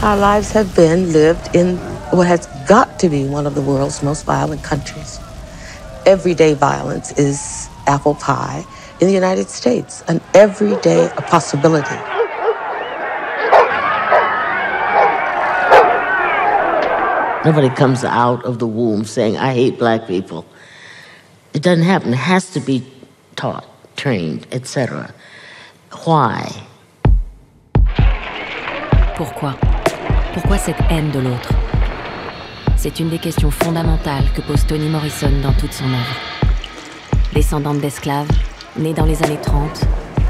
Our lives have been lived in what has got to be one of the world's most violent countries. Everyday violence is apple pie in the United States, and every day a possibility. Nobody comes out of the womb saying, I hate black people. It doesn't happen. It has to be taught, trained, etc. Why? Pourquoi? Pourquoi cette haine de l'autre? C'est une des questions fondamentales que pose Toni Morrison dans toute son œuvre. Descendante d'esclaves, née dans les années 30,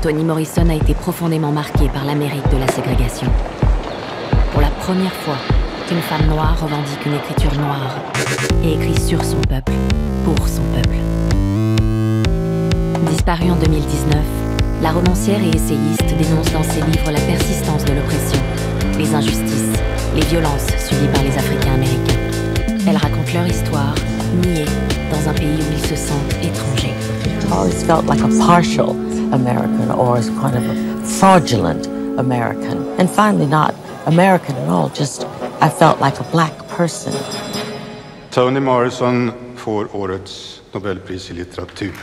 Toni Morrison a été profondément marquée par l'Amérique de la ségrégation. Pour la première fois, une femme noire revendique une écriture noire et écrit sur son peuple, pour son peuple. Disparue en 2019, la romancière et essayiste dénonce dans ses livres la persistance de l'oppression, les injustices, les violences subies par les Africains-Américains. Elle raconte leur histoire, niée, dans un pays où ils se sentent étrangers. I always felt like a partial American or as kind of a fraudulent American. And finally not American at all, just I felt like a black person. Toni Morrison får årets Nobelpris i litteratur.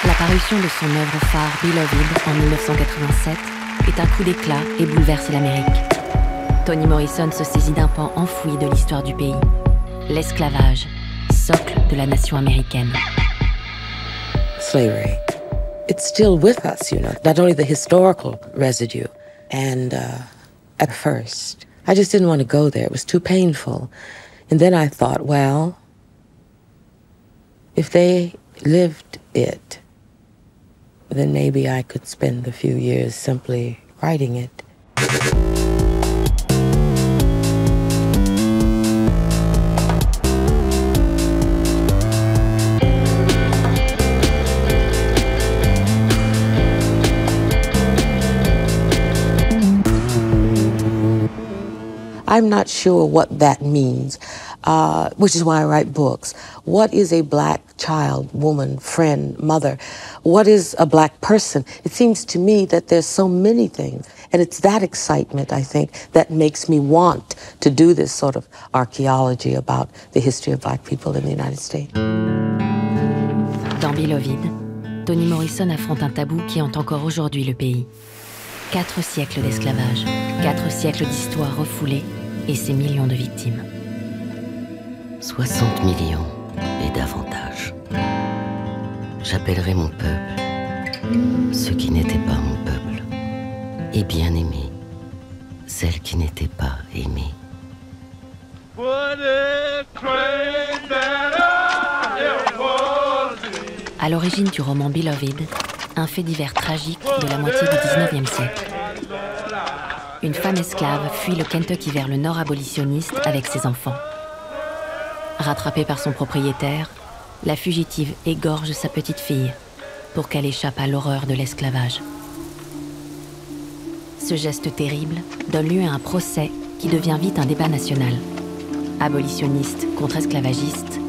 La parution de son œuvre phare Beloved en 1987 est un coup d'éclat et bouleverse l'Amérique. Toni Morrison se saisit d'un pan enfoui de l'histoire du pays, l'esclavage, socle de la nation américaine. Slavery, it's still with us, you know, not only the historical residue. And at first, I just didn't want to go there. It was too painful. And then I thought, well, if they lived it, then maybe I could spend a few years simply writing it. I'm not sure what that means, which is why I write books. What is a black child, woman, friend, mother? What is a black person? It seems to me that there's so many things, and it's that excitement, I think, that makes me want to do this sort of archaeology about the history of black people in the United States. Dans Beloved, Toni Morrison affronte un tabou qui hante encore aujourd'hui le pays. 4 siècles d'esclavage, 4 siècles d'histoire refoulée et ses millions de victimes. 60 millions et davantage. J'appellerai mon peuple ceux qui n'étaient pas mon peuple, et bien aimés celles qui n'étaient pas aimées. À l'origine du roman Beloved, un fait divers tragique de la moitié du 19e siècle. Une femme esclave fuit le Kentucky vers le nord abolitionniste avec ses enfants. Rattrapée par son propriétaire, la fugitive égorge sa petite fille pour qu'elle échappe à l'horreur de l'esclavage. Ce geste terrible donne lieu à un procès qui devient vite un débat national. Abolitionniste contre esclavagiste,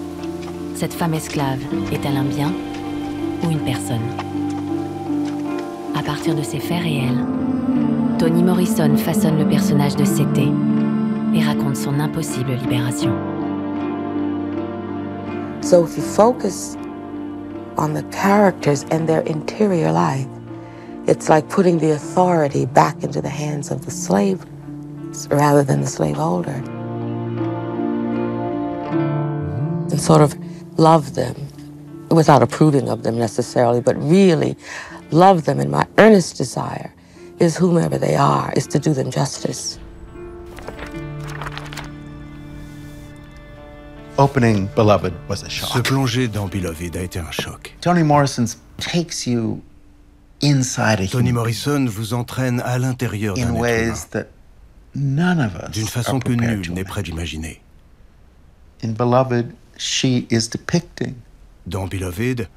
cette femme esclave est-elle un bien ou une personne? À partir de ces faits réels, Toni Morrison façonne le personnage de Cété et raconte son impossible libération. So if you focus on the characters and their interior life, it's like putting the authority back into the hands of the slave rather than the slaveholder. And sort of love them without approving of them necessarily, but really love them, and my earnest desire is whomever they are, is to do them justice. Opening Beloved was a shock. Se plonger dans Beloved a été un choc. Toni Morrison takes you inside a Toni human Morrison vous entraîne à l'intérieur d'un in être ways humain, that none of us d'une façon are que prepared nul to n'est imagine. prêt d'imaginer. In Beloved, she is depicting Dans Beloved,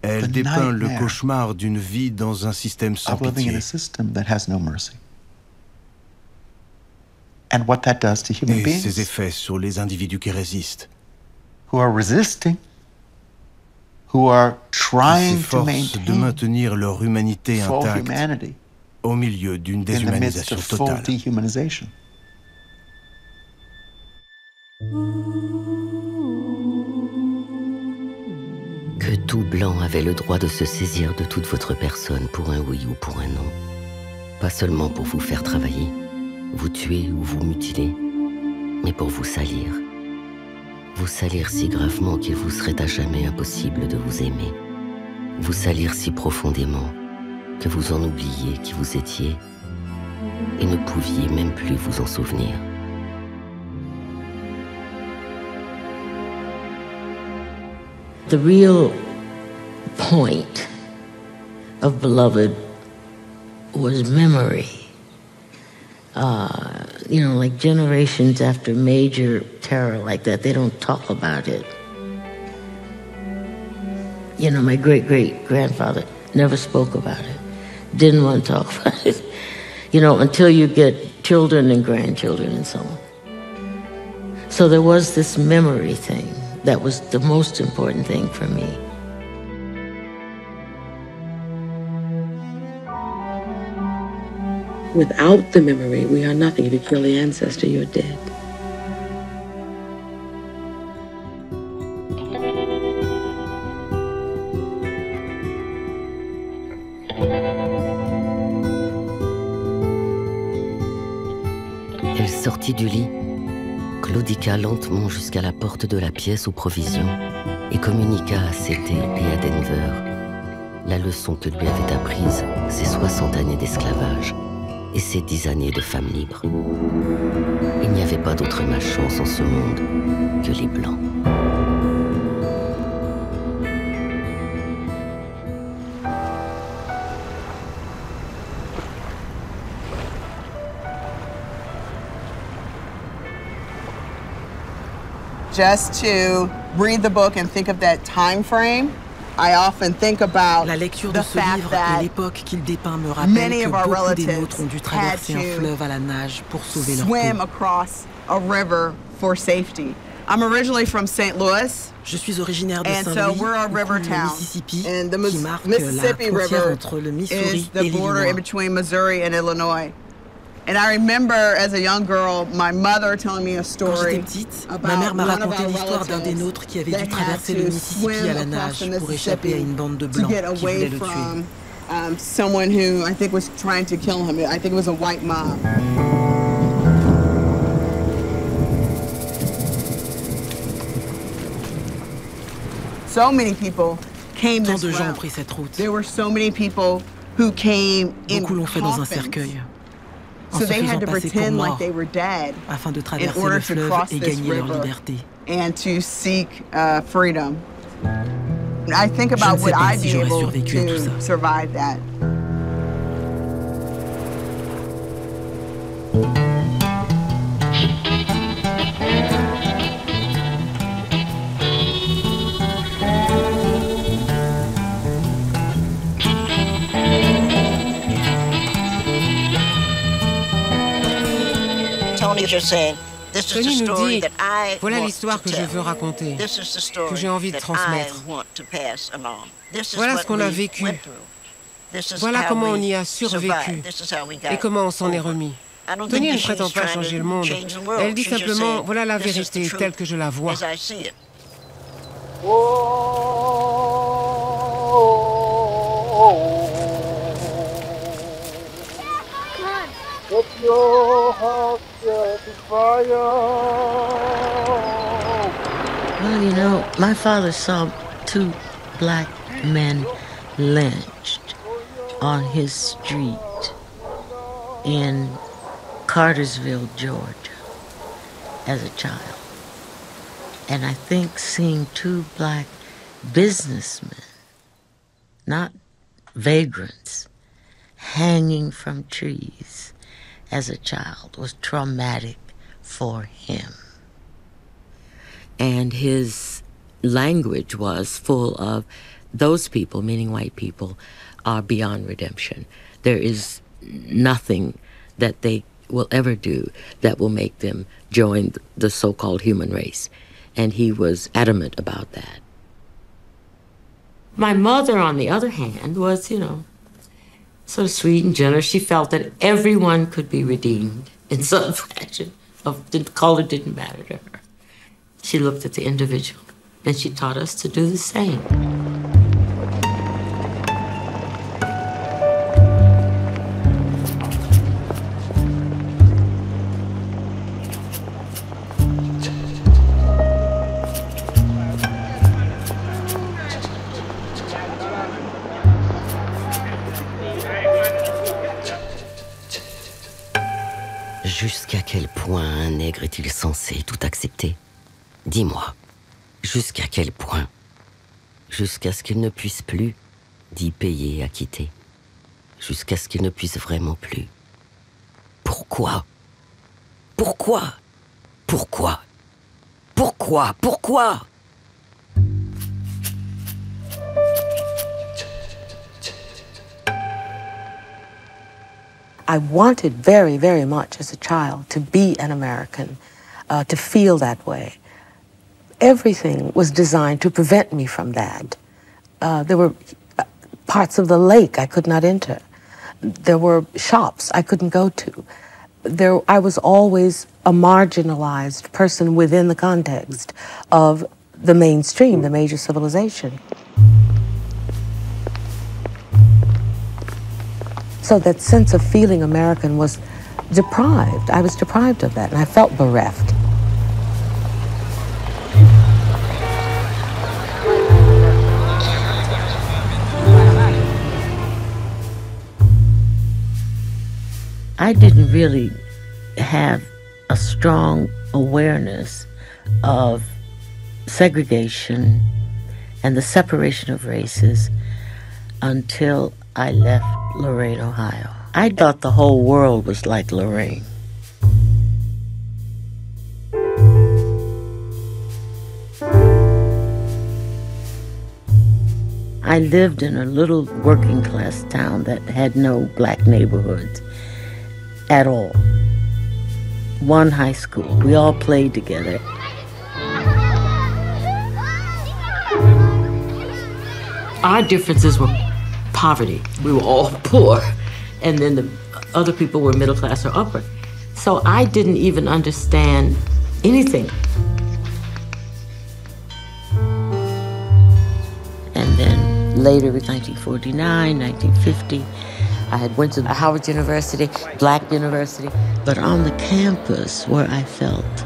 elle The dépeint le nightmare cauchemar d'une vie dans un système sans of living in pitié a system that has no mercy. And what that does to human et beings ses effets sur les individus qui résistent, who are resisting, who are qui trying to s'efforcent de maintain maintenir leur humanité full intacte humanity. au milieu d'une in the midst déshumanisation of full totale. dehumanization. Que tout blanc avait le droit de se saisir de toute votre personne pour un oui ou pour un non. Pas seulement pour vous faire travailler, vous tuer ou vous mutiler, mais pour vous salir. Vous salir si gravement qu'il vous serait à jamais impossible de vous aimer. Vous salir si profondément que vous en oubliez qui vous étiez et ne pouviez même plus vous en souvenir. The real point of Beloved was memory. Like generations after major terror like that, they don't talk about it. My great-great-grandfather never spoke about it, didn't want to talk about it, until you get children and grandchildren and so on. So there was this memory thing that was the most important thing for me. Without the memory, we are nothing. If you kill the ancestor, you're dead. Elle sortit du lit, claudiqua lentement jusqu'à la porte de la pièce aux provisions et communiqua à Cété et à Denver la leçon que lui avaient apprise ses 60 années d'esclavage et ses 10 années de femme libre. Il n'y avait pas d'autre malchance en ce monde que les Blancs. Just to read the book and think of that time frame, I often think about La lecture the de ce fact livre et that l'époque qu'il dépeint me many rappellent of que our beaucoup des relatives nôtres ont dû had traverser un to fleuve à la nage pour sauver leur swim peau. across a river for safety. I'm originally from St. Louis. Je suis originaire de And so Saint-Louis, we're a au river cours du town. Mississippi, And the qui marque Mississippi la frontière River entre le Missouri is et the border in l'Illinois. between Missouri and Illinois. And I remember as a young girl, my mother telling me a Quand story j'étais petite, ma about mère m'a one of raconté our l'histoire d'un des relatives nôtres qui avait that dû traverser had le to Mississippi à la swim across nage the pour échapper à une bande de to blancs get qui away voulaient le tuer. from someone who I think was trying to kill him. I think it was a white mob. So many people came Tant this de gens ont route. pris cette route. There were so many people who came in Beaucoup l'ont fait dans un coffins. cercueil, en So se they faisant had to passer pour pretend like morts, they were dead afin de in traverser order le to fleuve cross et this gagner leur river liberté. and to seek freedom. I think Je about ne sais would pas I si be j'aurais able survécu à tout ça. to survive that. Toni nous dit, voilà l'histoire que je veux raconter, que j'ai envie de transmettre. Voilà ce qu'on a vécu. Voilà comment on y a survécu et comment on s'en est remis. Toni ne prétend pas changer le monde. Elle dit simplement, voilà la vérité telle que je la vois. Well, my father saw 2 black men lynched on his street in Cartersville, Georgia, as a child. And I think seeing 2 black businessmen, not vagrants, hanging from trees as a child was traumatic for him. And his language was full of those people, meaning white people, are beyond redemption. There is nothing that they will ever do that will make them join the so-called human race. And he was adamant about that. My mother, on the other hand, was, sort of sweet and generous. She felt that everyone could be redeemed in some fashion. The color didn't matter to her. She looked at the individual, and she taught us to do the same. Jusqu'à quel point un nègre est-il censé tout accepter? Dis-moi, jusqu'à quel point? Jusqu'à ce qu'il ne puisse plus d'y payer à quitter. Jusqu'à ce qu'il ne puisse vraiment plus. Pourquoi? Pourquoi? Pourquoi? Pourquoi? Pourquoi? I wanted very, very much as a child to be an American, to feel that way. Everything was designed to prevent me from that. There were parts of the lake I could not enter. There were shops I couldn't go to. I was always a marginalized person within the context of the mainstream, the major civilization. So that sense of feeling American was deprived. I was deprived of that, and I felt bereft. I didn't really have a strong awareness of segregation and the separation of races until I left Lorain, Ohio. I thought the whole world was like Lorain. I lived in a little working class town that had no black neighborhoods at all. One high school. We all played together. Our differences were poverty. We were all poor, and then the other people were middle class or upper. So I didn't even understand anything. And then later, in 1949, 1950, I had went to Howard University, Black University. But on the campus where I felt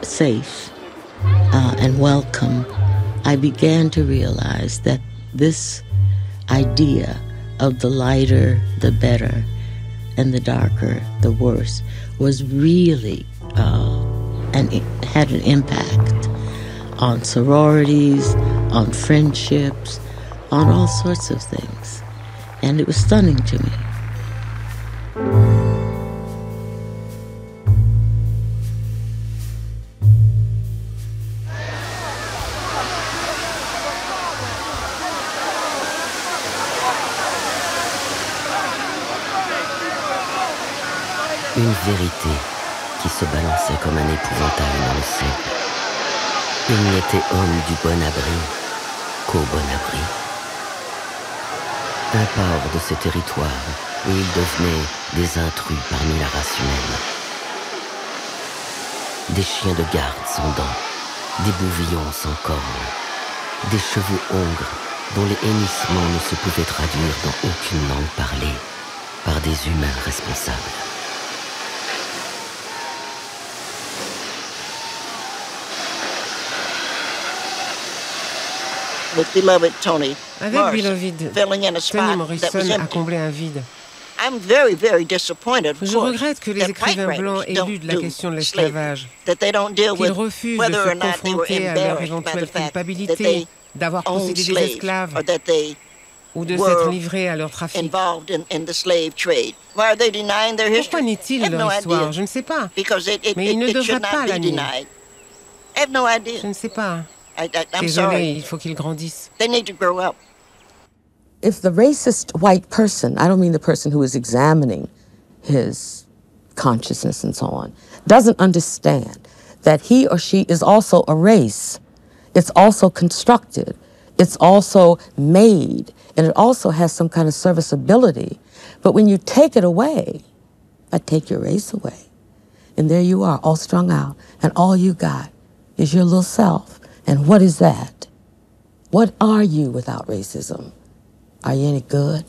safe and welcome, I began to realize that this idea of the lighter, the better, and the darker, the worse, was really, and it had an impact on sororities, on friendships, on all sorts of things. And it was stunning to me. Une vérité qui se balançait comme un épouvantail dans le ciel. Il n'était homme du bon abri qu'au bon abri. Import de ce territoire où ils devenaient des intrus parmi la race humaine. Des chiens de garde sans dents, des bouvillons sans cornes, des chevaux hongres dont les hennissements ne se pouvaient traduire dans aucune langue parlée par des humains responsables. Avec beloved Toni Morrison a comblé un vide. Je regrette que les écrivains blancs aient lu de la question de l'esclavage, qu'ils refusent de se confronter à leur éventuelle culpabilité d'avoir possédé des esclaves ou de s'être livrés à leur trafic. Pourquoi nient-ils leur histoire? Je ne sais pas. Mais ils ne devraient pas la nier. Je ne sais pas. Désolé, il faut qu'ils grandissent. If the racist white person, I don't mean the person who is examining his consciousness and so on, doesn't understand that he or she is also a race, it's also constructed, it's also made, and it also has some kind of serviceability, But when you take it away, I take your race away. And there you are, all strung out, and all you got is your little self. And what is that? What are you without racism? Are you any good?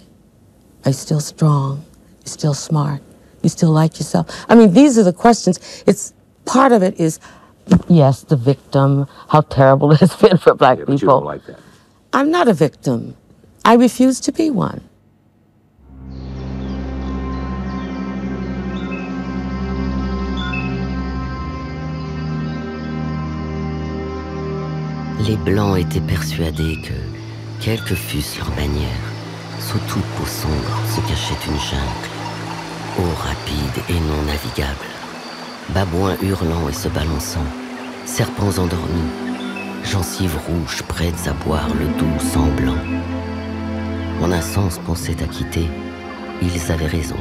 Are you still strong? You still smart? You still like yourself? I mean, these are the questions. It's part of it is, yes, the victim, how terrible it has been for black people. But you don't like that. I'm not a victim. I refuse to be one. Les Blancs étaient persuadés que, quelles que fussent leurs bannières, sous toute peau sombre se cachait une jungle, eau rapide et non navigable, babouins hurlant et se balançant, serpents endormis, gencives rouges prêtes à boire le doux sang blanc. En un sens pensait à quitter, ils avaient raison.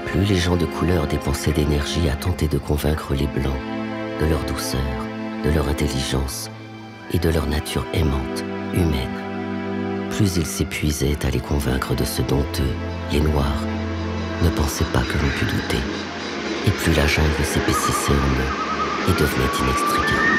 Plus les gens de couleur dépensaient d'énergie à tenter de convaincre les Blancs de leur douceur, de leur intelligence, et de leur nature aimante, humaine. Plus ils s'épuisaient à les convaincre de ce dont eux, les Noirs, ne pensaient pas que l'on pût douter. Et plus la jungle s'épaississait en eux et devenait inextricable.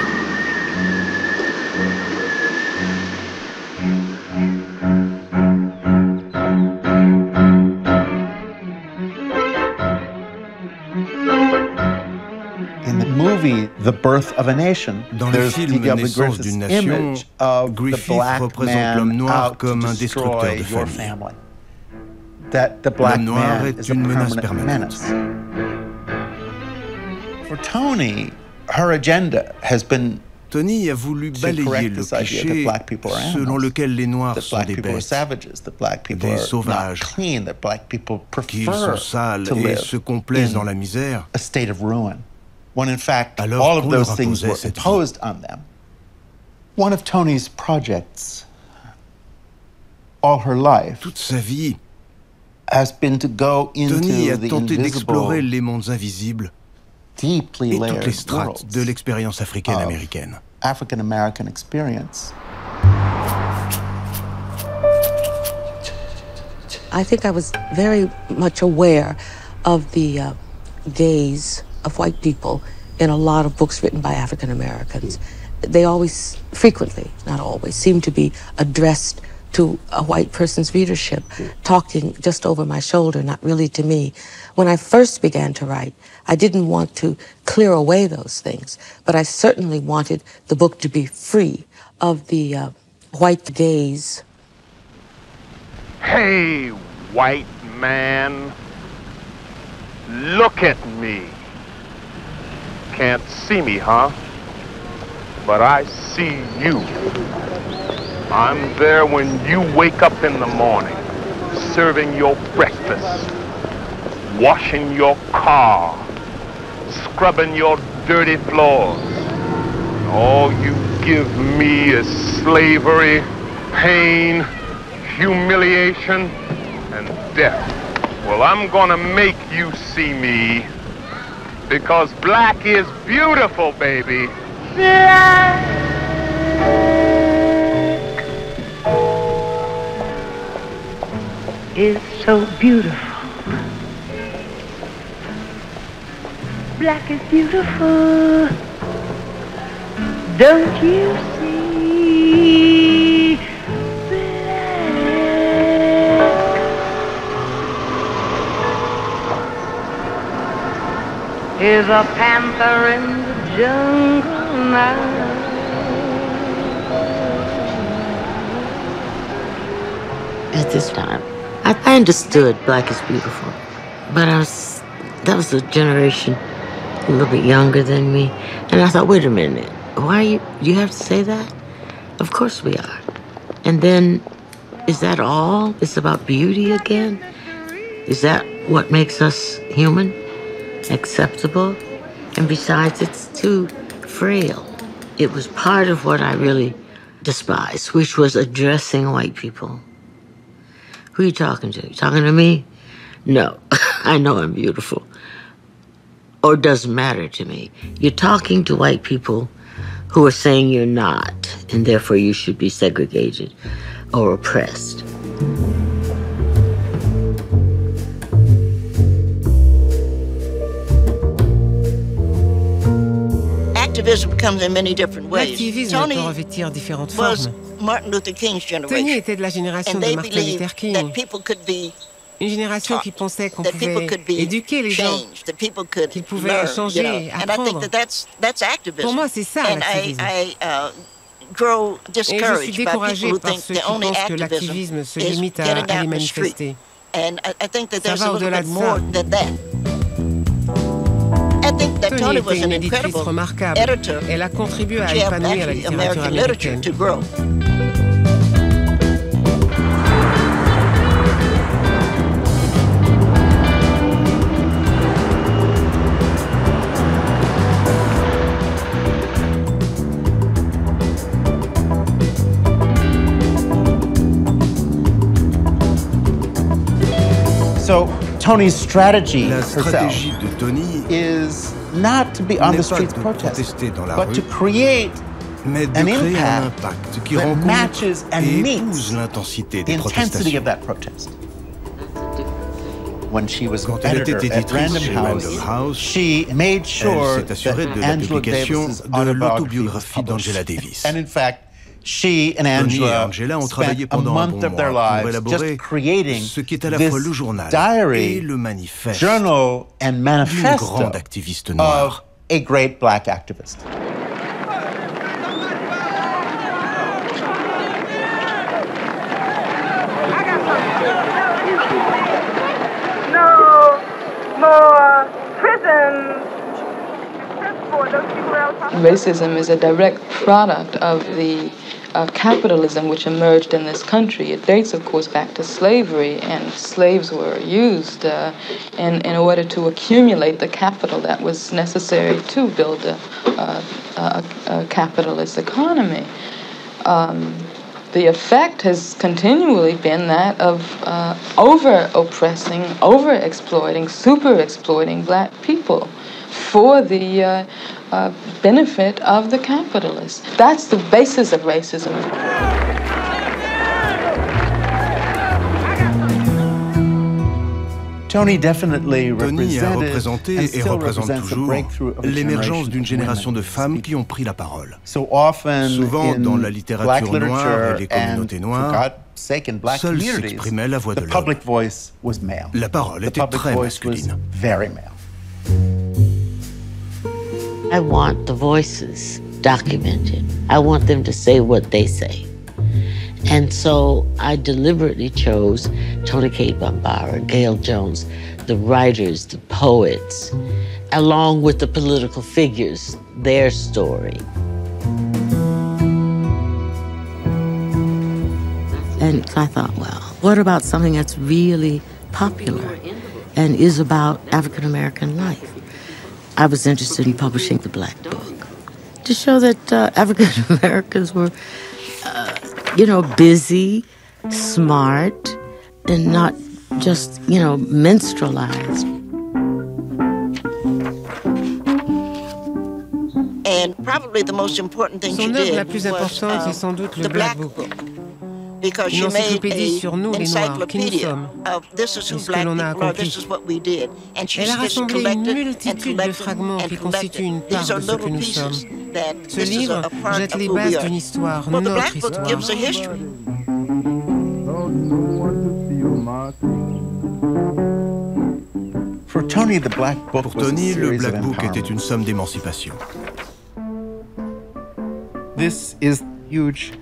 The Birth of a Nation. Dans le film Naissance d'une nation, Griffith représente l'homme noir comme un destructeur de famille. L'homme noir est une menace permanente. For Toni, her agenda has been Toni a voulu balayer le cliché selon lequel les Noirs sont des bêtes, des sauvages, qu'ils sont sales et se complaisent dans la misère, when in fact all of those things were imposed on them. One of Toni's projects all her life, toute sa vie, has been to go into Toni a the tenté d'explorer invisible, les mondes invisibles deeply et toutes les layered strates worlds de l'expérience africaine-américaine. African-American experience. I think I was very much aware of the gaze of white people in a lot of books written by African Americans. They always, frequently, not always, seem to be addressed to a white person's readership, talking just over my shoulder, not really to me. When I first began to write, I didn't want to clear away those things, but I certainly wanted the book to be free of the white gaze. Hey, white man, look at me. Can't see me, huh? But I see you. I'm there when you wake up in the morning, serving your breakfast, washing your car, scrubbing your dirty floors. All you give me is slavery, pain, humiliation, and death. Well, I'm gonna make you see me. Because black is beautiful, baby. Black is so beautiful. Black is beautiful. Don't you see? Is a panther in the jungle now. At this time, I understood black is beautiful, but that was a generation a little bit younger than me, and I thought, wait a minute, why you have to say that? Of course we are. And then, is that all? It's about beauty again? Is that what makes us human? Acceptable? And besides, it's too frail. It was part of what I really despised, which was addressing white people. Who are you talking to? You talking to me? No, I know I'm beautiful. Or it doesn't matter to me. You're talking to white people who are saying you're not, and therefore you should be segregated or oppressed. L'activisme peut revêtir différentes formes. Toni était de la génération de Martin Luther King. Une génération qui pensait qu'on pouvait éduquer les gens, qu'ils pouvaient changer, apprendre. Pour moi, c'est ça l'activisme. Et je suis découragée par ceux qui pensent que l'activisme se limite à aller manifester. Ça va au-delà de ça. Toni était une éditrice remarquable. Elle a contribué à épanouir la littérature américaine. So Toni's strategy La stratégie de Toni is not to be on the streets protesting, but to create an impact qui that matches and meets the intensity of that protest. When she was editor at Random House, she made sure that Angela Davis's autobiography d'Angela Davis. And in fact, she and Angela spent a month of their lives just creating this diary, journal, and manifesto of a great black activist. No more prisons. Racism is a direct product of the capitalism which emerged in this country. It dates, of course, back to slavery, and slaves were used in order to accumulate the capital that was necessary to build a capitalist economy. The effect has continually been that of over-oppressing, over-exploiting, super-exploiting black people for the benefit of the capitalists. That's the basis of racism. Toni a représenté et représente toujours l'émergence d'une génération de femmes qui ont pris la parole. Souvent, dans la littérature noire et les communautés noires, seule s'exprimait la voix de l'homme. La parole était très masculine. I want the voices documented. I want them to say what they say. And so I deliberately chose Toni Cade Bambara, Gail Jones, the writers, the poets, along with the political figures, their story. And I thought, well, what about something that's really popular and is about African-American life? I was interested in publishing the Black Book to show that African-Americans were, busy, smart, and not just, minstrelized. Son œuvre la plus importante, c'est sans doute le Black Book. Une encyclopédie sur nous, les Noirs, qui nous sommes, et ce que l'on a accompli. Elle a rassemblé une multitude de fragments qui constituent une part de ce que nous sommes. Ce livre jette les bases d'une histoire, notre histoire. Pour Toni, le Black Book était une somme d'émancipation. This is huge.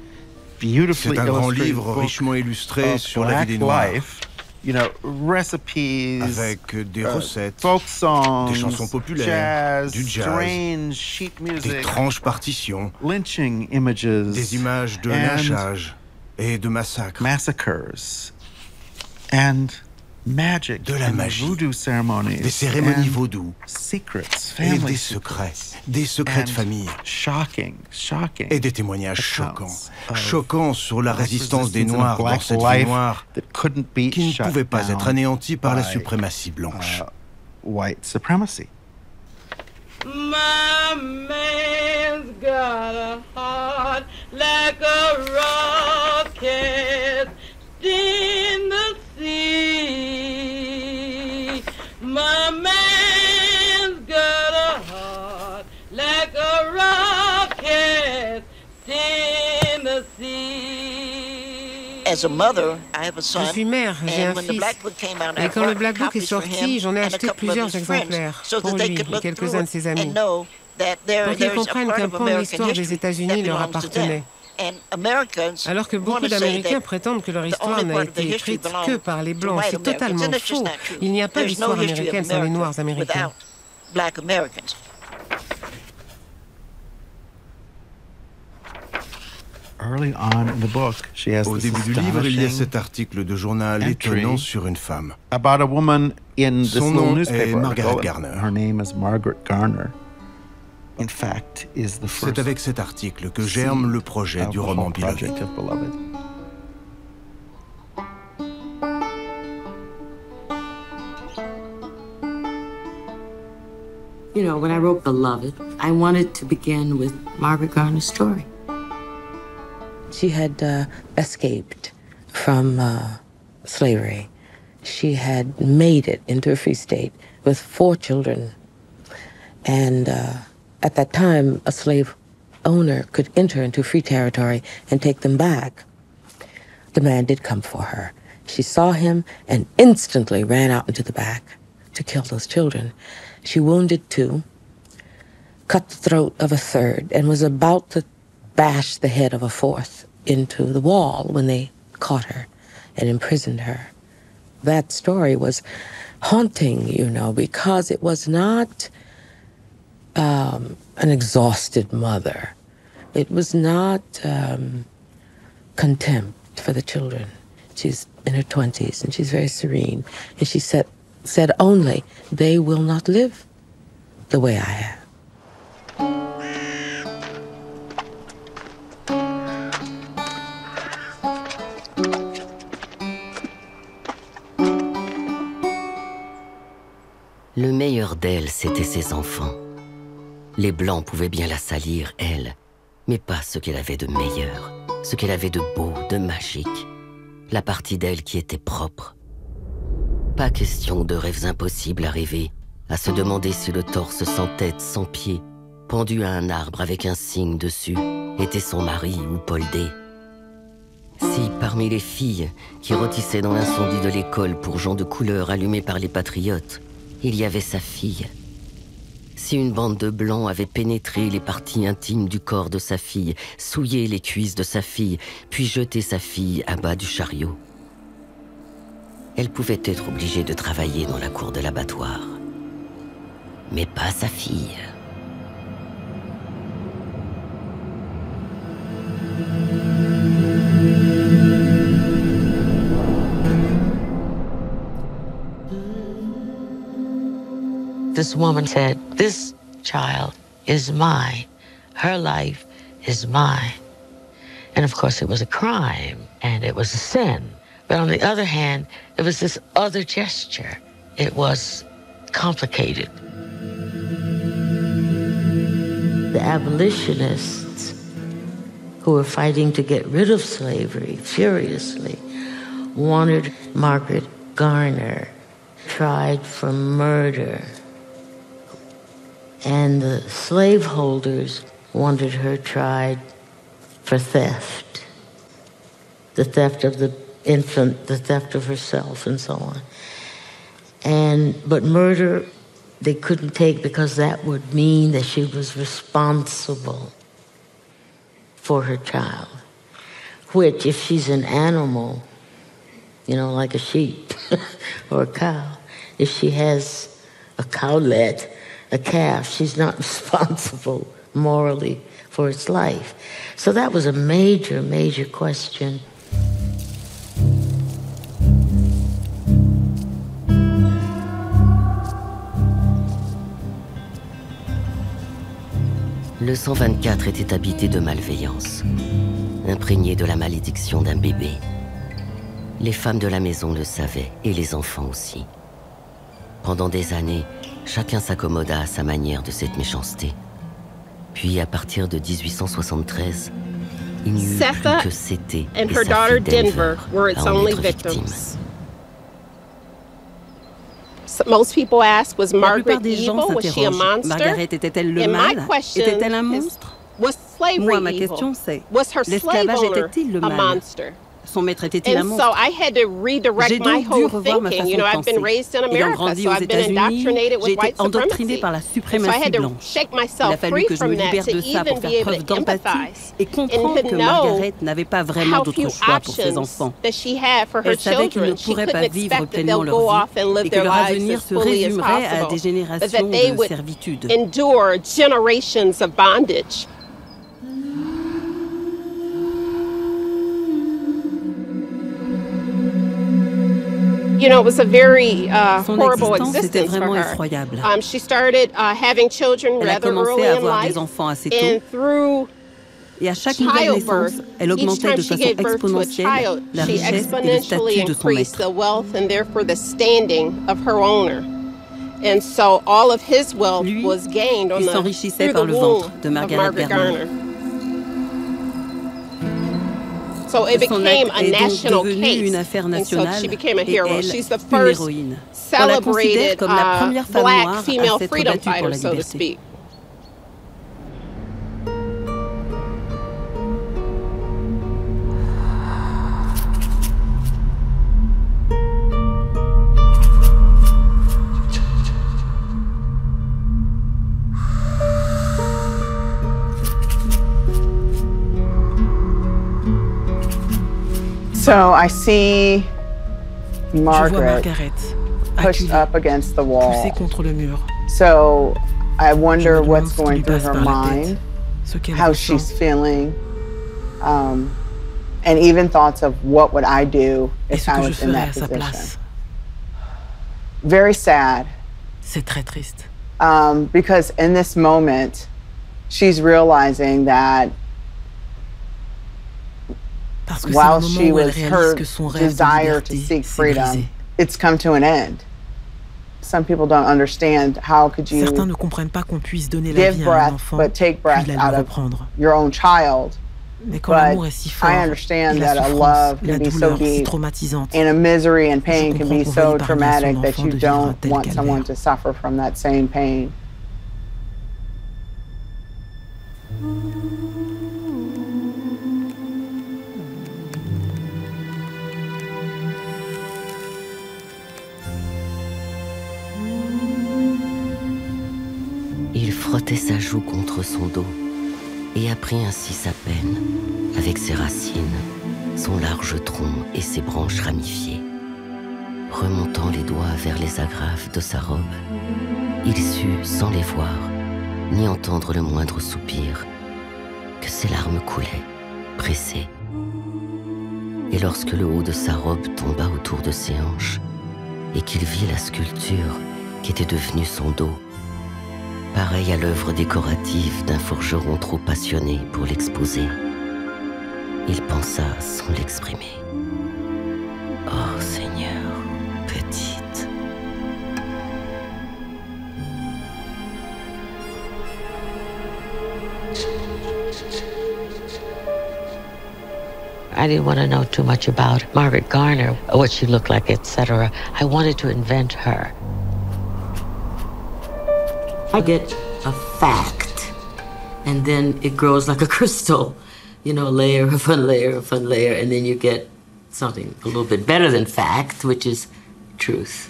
C'est un grand livre richement illustré sur la vie des Noirs, avec des recettes, des chansons populaires, du jazz, d'étranges partitions, des images de lynchage et de massacres, de la magie, des cérémonies vaudou, et des secrets de famille, et des témoignages choquants sur la résistance des Noirs dans cette vie noire qui ne pouvait pas être anéantie par la suprématie blanche. White supremacy. My man's got a heart like a rocket in the sea. My man's got a heart like a rocket. Je suis mère, j'ai un fils. Et quand le Black Book est sorti, j'en ai acheté plusieurs exemplaires pour lui et quelques-uns de ses amis, pour qu'ils comprennent qu'un pan de l'histoire des États-Unis leur appartenait. Alors que beaucoup d'Américains prétendent que leur histoire n'a été écrite que par les Blancs. C'est totalement faux. Il n'y a pas d'histoire américaine sans les Noirs américains. Au début du livre, il y a cet article de journal étonnant sur une femme. Son nom est Margaret Garner. C'est avec cet article que germe le projet du roman Beloved. You know, when I wrote Beloved, I wanted to begin with Margaret Garner's story. She had escaped from slavery. She had made it into a free state with 4 children. And at that time, a slave owner could enter into free territory and take them back. The man did come for her. She saw him and instantly ran out into the back to kill those children. She wounded 2, cut the throat of a 3rd, and was about to bash the head of a 4th into the wall when they caught her and imprisoned her. That story was haunting, you know, because it was not an exhausted mother. It was not contempt for the children. She's in her 20s and she's very serene. And she said only, they will not live the way I have. Le meilleur d'elle, c'était ses enfants. Les Blancs pouvaient bien la salir, elle, mais pas ce qu'elle avait de meilleur, ce qu'elle avait de beau, de magique, la partie d'elle qui était propre. Pas question de rêves impossibles à rêver, à se demander si le torse sans tête, sans pied, pendu à un arbre avec un signe dessus, était son mari ou Paul D. Si, parmi les filles qui rôtissaient dans l'incendie de l'école pour gens de couleur allumés par les patriotes, il y avait sa fille. Si une bande de Blancs avait pénétré les parties intimes du corps de sa fille, souillé les cuisses de sa fille, puis jeté sa fille à bas du chariot, elle pouvait être obligée de travailler dans la cour de l'abattoir. Mais pas sa fille. This woman said, this child is mine. Her life is mine. And of course it was a crime and it was a sin. But on the other hand, it was this other gesture. It was complicated. The abolitionists who were fighting to get rid of slavery furiously wanted Margaret Garner tried for murder. And the slaveholders wanted her tried for theft. The theft of the infant, the theft of herself, and so on. But murder, they couldn't take because that would mean that she was responsible for her child. Which, if she's an animal, you know, like a sheep or a cow, if she has a cowlet, a calf, she's not responsible morally for its life. So that was a major, major question. Le 124 était habité de malveillance, imprégné de la malédiction d'un bébé. Les femmes de la maison le savaient, et les enfants aussi. Pendant des années, chacun s'accommoda à sa manière de cette méchanceté. Puis, à partir de 1873, il n'y eut plus que C'était et sa fille Denver à en être victime. Most people ask, was La Margaret plupart des gens evil? Was she a s'interrogent. monster? Margaret était-elle le mal? Était-elle un monstre? Was slavery Moi, ma evil? question c'est, Was her slave l'esclavage owner était-il le a mal? monster? Son maître était-il un And monstre? so I had to redirect J'ai my donc dû whole revoir ma thinking. façon You know, de I've been penser. raised in Ayant America, grandi so aux I've been États-Unis, indoctrinated j'ai with été white endoctrinée supremacy. par la And so I suprématie had to blanche. shake Il a myself fallu free que je me from that libère to de ça pour even be faire able preuve to d'empathie empathize et and comprendre to que know Margaret n'avait pas vraiment how d'autre few choix pour ses options enfants. that she had for her Elle savait qu'ils ne children. She pourraient pas couldn't vivre expect that pleinement they'll leur go vie off and et live que their leur lives avenir as se fully as résumerait à possible, des but générations that they de would servitude. endure generations of bondage. You know, it was a very horrible existence for her. She started having children rather early in life, and through Et à chaque nouvelle naissance, elle augmentait de façon exponentielle la richesse et le statut de son maître. The wealth and therefore the standing of her owner. And so all of his wealth was gained on s'enrichissait par le ventre de Margaret Garner. So it became a national case, une affaire nationale, and so she became a hero. She's the une first héroïne. celebrated comme la première femme black noire female à s'être freedom battue pour fighter, la so to liberté. speak. So I see Margaret pushed up against the wall. So I wonder what's going through her mind, how she's feeling, and even thoughts of what would I do if I was in that position. Very sad. C'est très triste. Because in this moment, she's realizing that while she was her desire to seek freedom, it's come to an end. Some people don't understand how could you Certains ne comprennent pas qu'on puisse donner la give vie à un breath enfant, but take breath puis la out lui of reprendre. your own child. Mais quand l'amour est si fort, I understand et la that a souffrance, love la can be so douleur si deep traumatisante, and a misery and pain can be qu'on so veuille épargner à son traumatic that enfant you de vivre un don't tel want calvaire. someone to suffer from that same pain. Il frottait sa joue contre son dos et apprit ainsi sa peine avec ses racines, son large tronc et ses branches ramifiées. Remontant les doigts vers les agrafes de sa robe, il sut, sans les voir, ni entendre le moindre soupir, que ses larmes coulaient, pressées. Et lorsque le haut de sa robe tomba autour de ses hanches, et qu'il vit la sculpture qui était devenue son dos, pareil à l'œuvre décorative d'un forgeron trop passionné pour l'exposer, il pensa sans l'exprimer. Oh Seigneur, petite. I didn't want to know too much about Margaret Garner, what she looked like, etc. I wanted to invent her. I get a fact, and then it grows like a crystal, you know, layer upon layer upon layer, and then you get something a little bit better than fact, which is truth.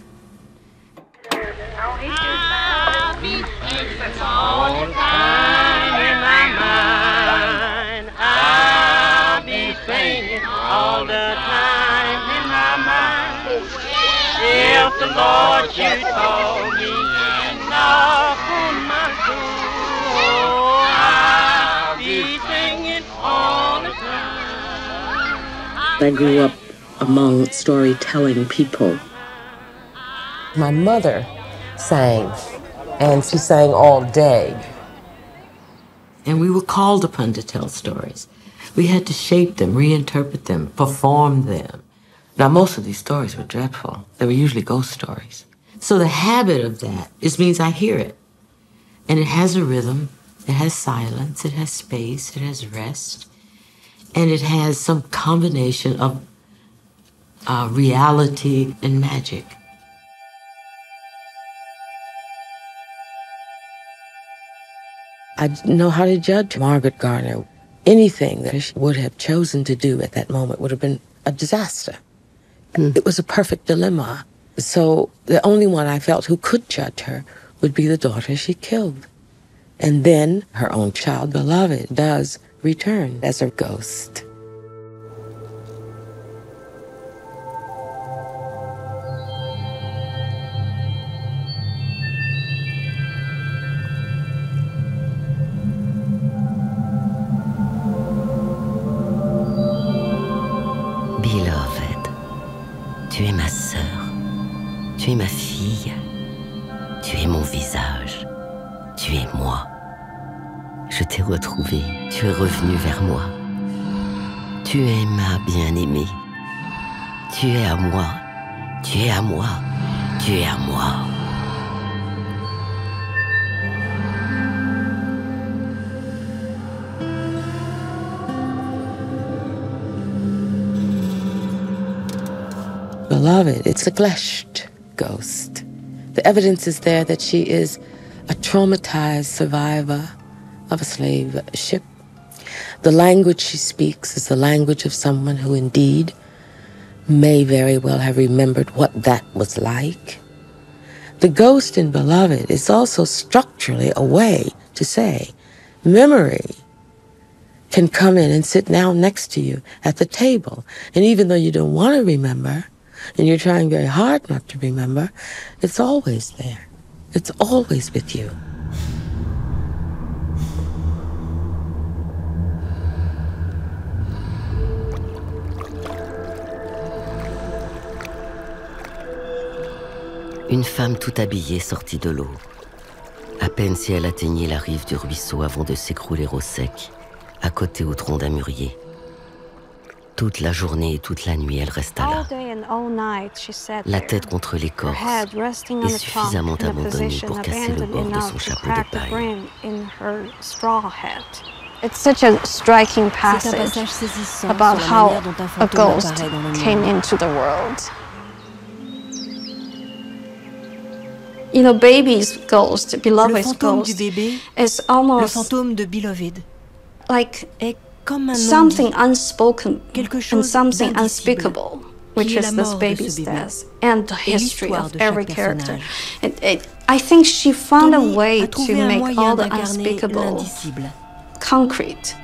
All the time in my mind, if the Lord should call me and knock on my door, I'll be singing all the time. I grew up among storytelling people. My mother sang, and she sang all day. And we were called upon to tell stories. We had to shape them, reinterpret them, perform them. Now, most of these stories were dreadful. They were usually ghost stories. So the habit of that means I hear it. And it has a rhythm, it has silence, it has space, it has rest, and it has some combination of reality and magic. I didn't know how to judge Margaret Garner. Anything that she would have chosen to do at that moment would have been a disaster. It was a perfect dilemma. So the only one I felt who could judge her would be the daughter she killed. And then her own child, beloved, does return as her ghost. Beloved, tu es ma sœur, tu es ma fille, tu es mon visage, tu es moi. Je t'ai retrouvée, tu es revenue vers moi. Tu es ma bien-aimée, tu es à moi, tu es à moi, tu es à moi. Beloved, it's a gleshed ghost. The evidence is there that she is a traumatized survivor of a slave ship. The language she speaks is the language of someone who indeed may very well have remembered what that was like. The ghost in Beloved is also structurally a way to say memory can come in and sit down next to you at the table. And even though you don't want to remember, and you're trying very hard not to remember, it's always there. It's always with you. Une femme tout habillée sortit de l'eau. À peine si elle atteignait la rive du ruisseau avant de s'écrouler au sec, à côté au tronc d'un mûrier. Toute la journée et toute la nuit, elle resta là, la tête contre l'écorce et suffisamment abandonnée pour casser le bord de son chapeau de paille. It's such a striking passage about how a ghost came into the world. You know, baby's ghost, beloved's ghost, is almost le fantôme de Beloved, like est comme un something unspoken and something unspeakable, which is this baby's death and the history of every character. I think she found a way to make all the unspeakable concrete.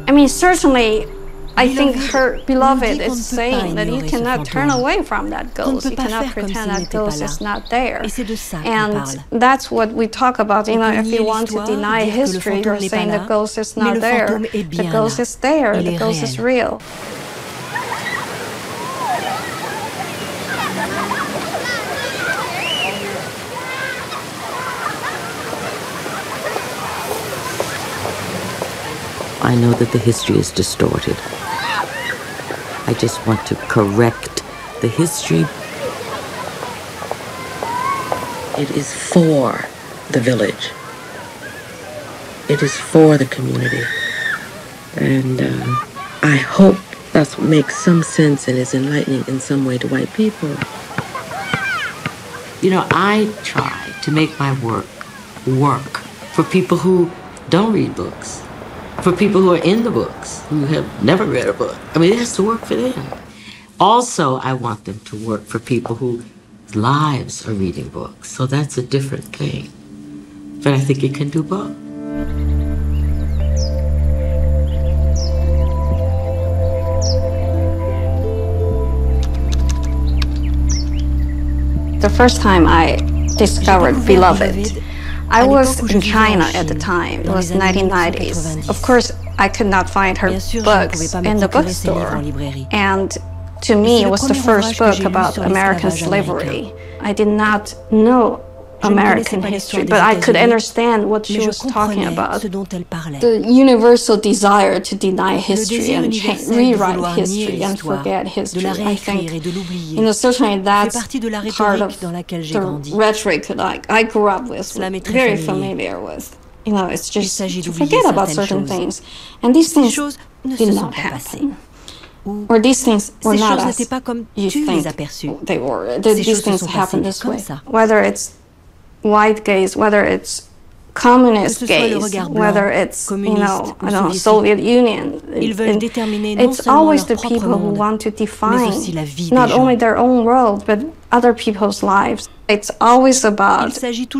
I mean, certainly, I think her beloved is saying that you cannot turn away from that ghost. You cannot pretend that ghost is not there. And that's what we talk about. You know, if you want to deny history, you're saying the ghost is not there. The ghost is there. The ghost is real. I know that the history is distorted. I just want to correct the history. It is for the village. It is for the community. And I hope that's what makes some sense and is enlightening in some way to white people. You know, I try to make my work for people who don't read books. For people who are in the books, who have never read a book. I mean, it has to work for them. Also, I want them to work for people whose lives are reading books. So that's a different thing. But I think it can do both. The first time I discovered Beloved, I was in China at the time. It was 1990s. Of course, I could not find her books in the bookstore. And to me, it was the first book about American slavery. I did not know American history, but I could understand what she was talking about. The universal desire to deny history and rewrite history and forget history. I think, you know, certainly that's part of the rhetoric that I grew up with, very familiar with. You know, it's just to forget about certain things. And these things did not happen. Or these things were not as you think they were. These things happen this way. Whether it's white gaze, whether it's communist gaze, whether it's, you know, I don't know, Soviet Union. It's always the people who want to define not only their own world, but other people's lives. It's always about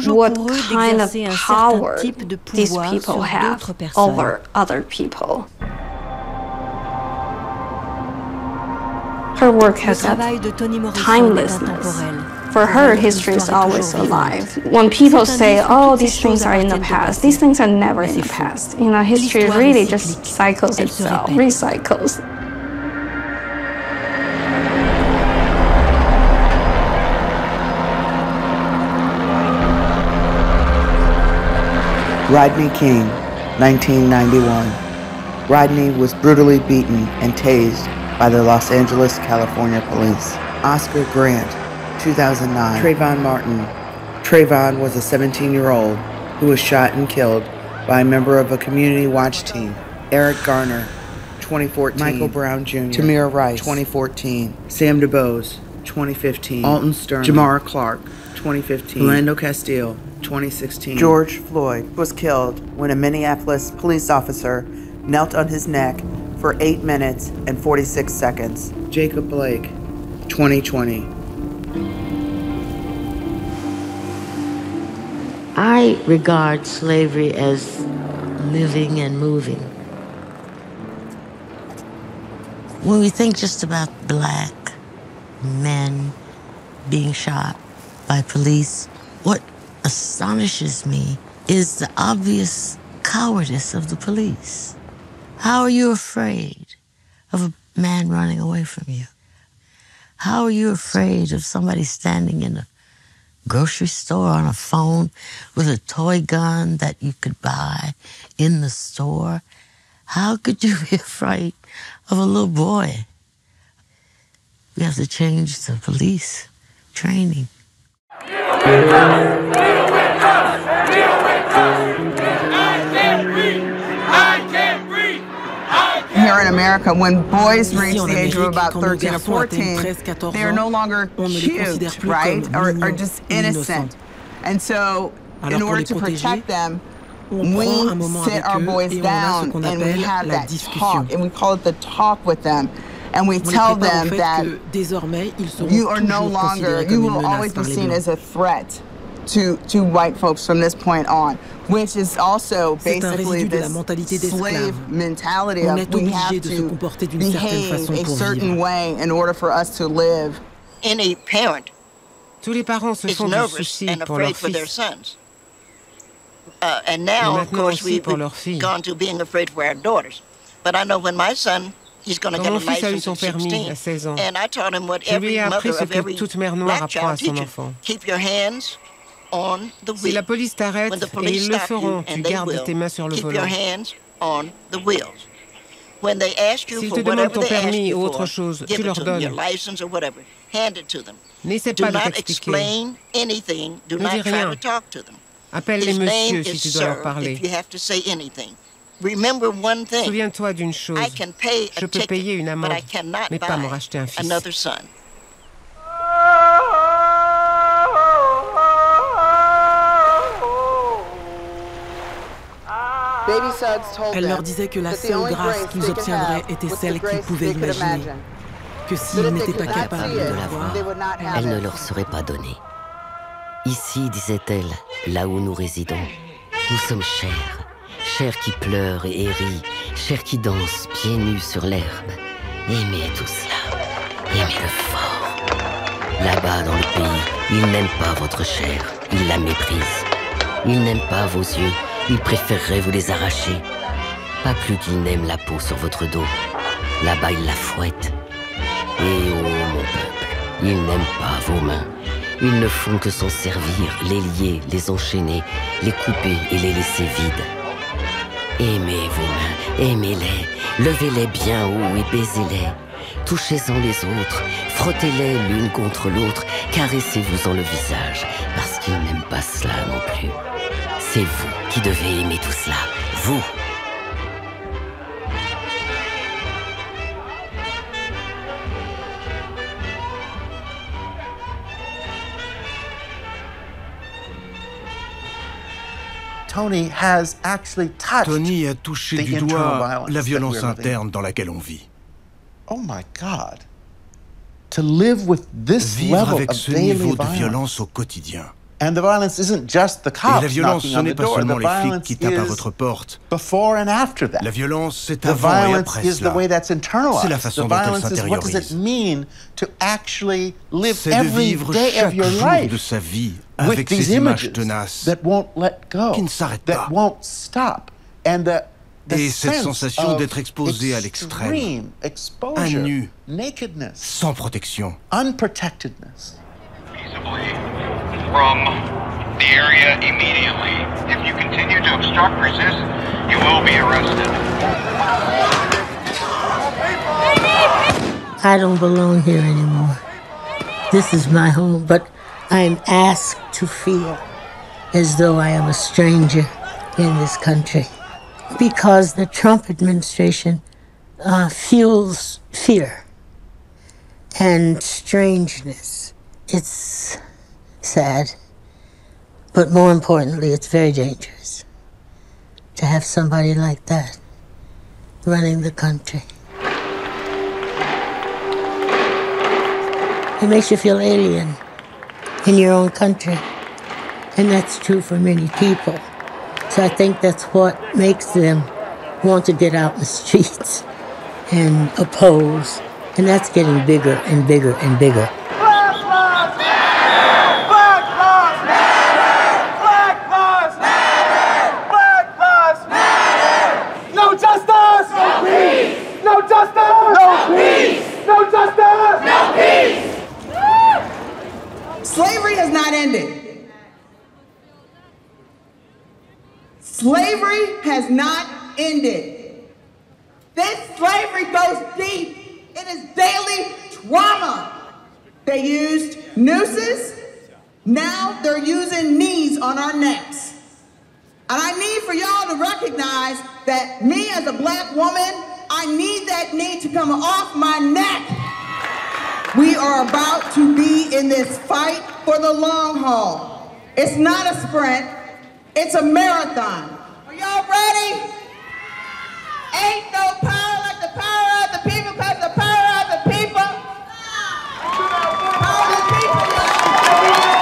what kind of power these people have over other people. Her work has a timelessness. For her, history is always alive. When people say, oh, these things are in the past, these things are never in the past. You know, history really just cycles itself, recycles. Rodney King, 1991. Rodney was brutally beaten and tased by the Los Angeles, California police. Oscar Grant, 2009. Trayvon Martin. Trayvon was a 17-year-old who was shot and killed by a member of a community watch team. Eric Garner, 2014. Michael Brown Jr. Tamir Rice, 2014. Sam DuBose, 2015. Alton Sterling. Jamar Clark, 2015. Philando Castile, 2016. George Floyd was killed when a Minneapolis police officer knelt on his neck for 8 minutes and 46 seconds. Jacob Blake, 2020. I regard slavery as living and moving. When we think just about black men being shot by police, what astonishes me is the obvious cowardice of the police. How are you afraid of a man running away from you? How are you afraid of somebody standing in a grocery store on a phone with a toy gun that you could buy in the store? How could you be afraid of a little boy? We have to change the police training. Here in America, when boys reach the age of about 13 or 14, they are no longer cute, right? Or just innocent. And so, in order to protect them, we sit our boys down and we have that talk, and we call it the talk with them. And we tell them that you are no longer, you will always be seen as a threat to white folks from this point on, which is also basically this slave mentality of we have to behave a certain way in order for us to live. Any parent Tous les parents se font du souci pour leurs fils. And now, of course, we've pour filles. gone to being afraid for our daughters. But I know when my son, he's going to get a license at 16, and I taught him what every mother of every black child teaches. Keep your hands on the wheel. Si la police t'arrête, et ils le feront, tu gardes tes mains sur le Keep volant. your hands on the wheels. When they ask you S'ils for te demandent whatever ton they ask permis you ou autre for, chose, give tu it leur to them, your donnes. license or whatever. Hand it to them. N'essaie Do pas de not t'expliquer. explain anything. Do Ne not dis try rien. to talk to them. Appelle les His name messieurs si is tu dois leur sir parler. if you have to say anything. Remember one thing. Souviens-toi d'une chose. I can pay Je a peux payer une ticket, amende, but I cannot mais pas me buy racheter un fils. another son. Elle leur disait que la seule grâce qu'ils obtiendraient était celle qu'ils pouvaient imaginer, que s'ils n'étaient pas capables de la voir, elle ne leur serait pas donnée. Ici, disait-elle, là où nous résidons, nous sommes chers, chers qui pleurent et rient, chers qui dansent pieds nus sur l'herbe. Aimez tout cela, aimez-le fort. Là-bas dans le pays, ils n'aiment pas votre chair, ils la méprisent. Ils n'aiment pas vos yeux, ils préféreraient vous les arracher. Pas plus qu'ils n'aiment la peau sur votre dos. Là-bas, ils la fouettent. Et oh, mon peuple, ils n'aiment pas vos mains. Ils ne font que s'en servir, les lier, les enchaîner, les couper et les laisser vides. Aimez vos mains, aimez-les, levez-les bien haut et baisez-les. Touchez-en les autres, frottez-les l'une contre l'autre, caressez-vous en le visage, parce qu'ils n'aiment pas cela non plus. C'est vous qui devez aimer tout cela, vous. Toni a touché du doigt la violence interne dans laquelle on vit. Oh my God. To live with this Vivre level avec of ce daily niveau de violence. violence au quotidien. And the violence isn't just the Et cops la violence, knocking ce on n'est the pas door. seulement The les flics violence qui tapent à is votre porte. before and after that. La violence, c'est The avant et violence après is the cela. way that's internalized. C'est la façon The dont elle violence is what does it s'intériorise. mean to actually live C'est de every vivre day chaque of your jour life de sa vie with avec these ces images images tenaces that won't let go, qui ne s'arrêtent that pas. won't stop, and the Et cette sense sensation of d'être exposé à l'extrême, extreme à exposure, nu, nakedness, sans protection. unprotectedness. From the area immediately. If you continue to obstruct, resist, you will be arrested. I don't belong here anymore. This is my home, but I am asked to feel as though I am a stranger in this country because the Trump administration fuels fear and strangeness. It's sad, but more importantly, it's very dangerous to have somebody like that running the country. It makes you feel alien in your own country, and that's true for many people. So I think that's what makes them want to get out in the streets and oppose, and that's getting bigger and bigger and bigger. Slavery has not ended. Slavery has not ended. This slavery goes deep. It is daily trauma. They used nooses. Now they're using knees on our necks. And I need for y'all to recognize that me as a black woman, I need that knee to come off my neck. We are about to be in this fight for the long haul. It's not a sprint, it's a marathon. Are y'all ready? Ain't no power like the power of the people, because the power of the people. Power of the people,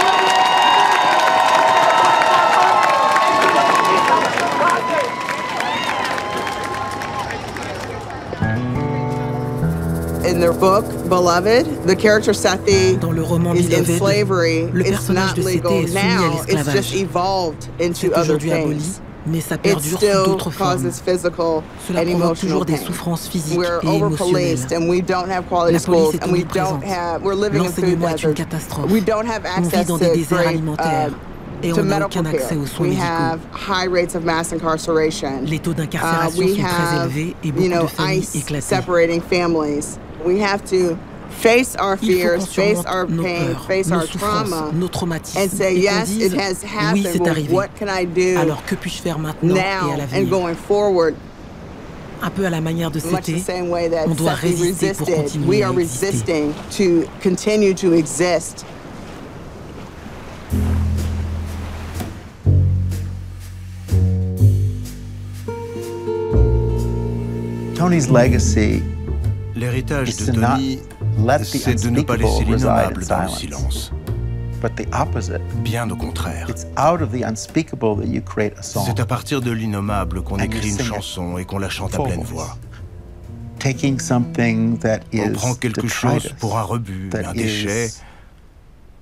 In their book, Beloved, the character Sati is in slavery. It's not legal now. It's just evolved into other things. It still causes physical and emotional pain. We're over-policed and we don't have quality schools and we don't have, we're living in food deserts. We don't have access to great to medical care. We have high rates of mass incarceration. We have, ICE separating families. We have to face our fears, face our pain, face our trauma, and say, yes, it has happened. Well, what can I do now and going forward? Un peu à la manière de Much the Sété, same way that on doit Sati résister pour resisted. continuer We à are exister. resisting to continue to exist. Toni's legacy L'héritage de Toni, c'est de ne pas laisser l'innommable dans le silence. But the opposite. Bien au contraire. It's out of the unspeakable that you create a song. C'est à partir de l'innommable qu'on écrit une chanson et qu'on la chante à pleine voix. Taking something that is on prend quelque chose pour un rebut, un déchet.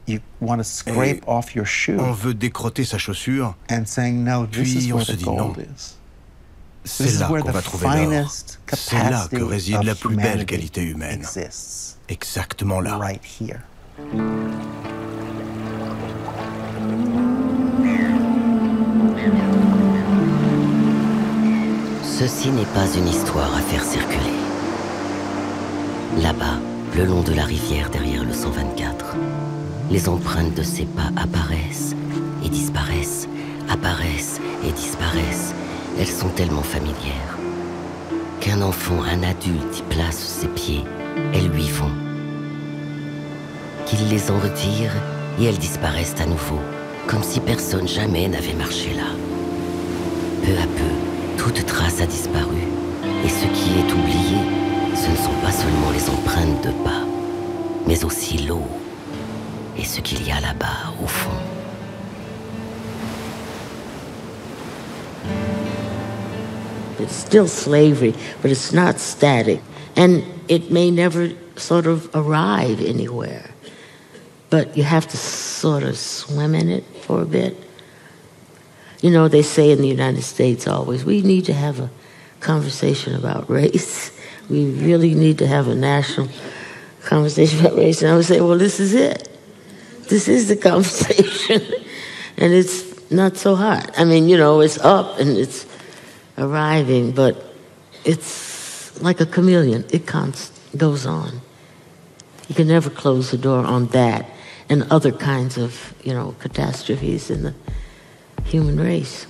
You want to scrape off your shoe. On veut décrotter sa chaussure. And saying, no, this is Puis on where se the dit non. gold is. C'est là qu'on va trouver l'or. C'est là que réside la plus belle qualité humaine. Exactement là. Right here. Ceci n'est pas une histoire à faire circuler. Là-bas, le long de la rivière derrière le 124, les empreintes de ses pas apparaissent et disparaissent, apparaissent et disparaissent. Elles sont tellement familières qu'un enfant, un adulte y place ses pieds, elles lui vont. Qu'il les en retire et elles disparaissent à nouveau, comme si personne jamais n'avait marché là. Peu à peu, toute trace a disparu. Et ce qui est oublié, ce ne sont pas seulement les empreintes de pas, mais aussi l'eau et ce qu'il y a là-bas, au fond. It's still slavery, but it's not static. And it may never sort of arrive anywhere. But you have to sort of swim in it for a bit. You know, they say in the United States always, we need to have a conversation about race. We really need to have a national conversation about race. And I would say, well, this is it. This is the conversation. And it's not so hot. I mean, you know, it's up and it's arriving, but it's like a chameleon. It goes on. You can never close the door on that and other kinds of, you know, catastrophes in the human race.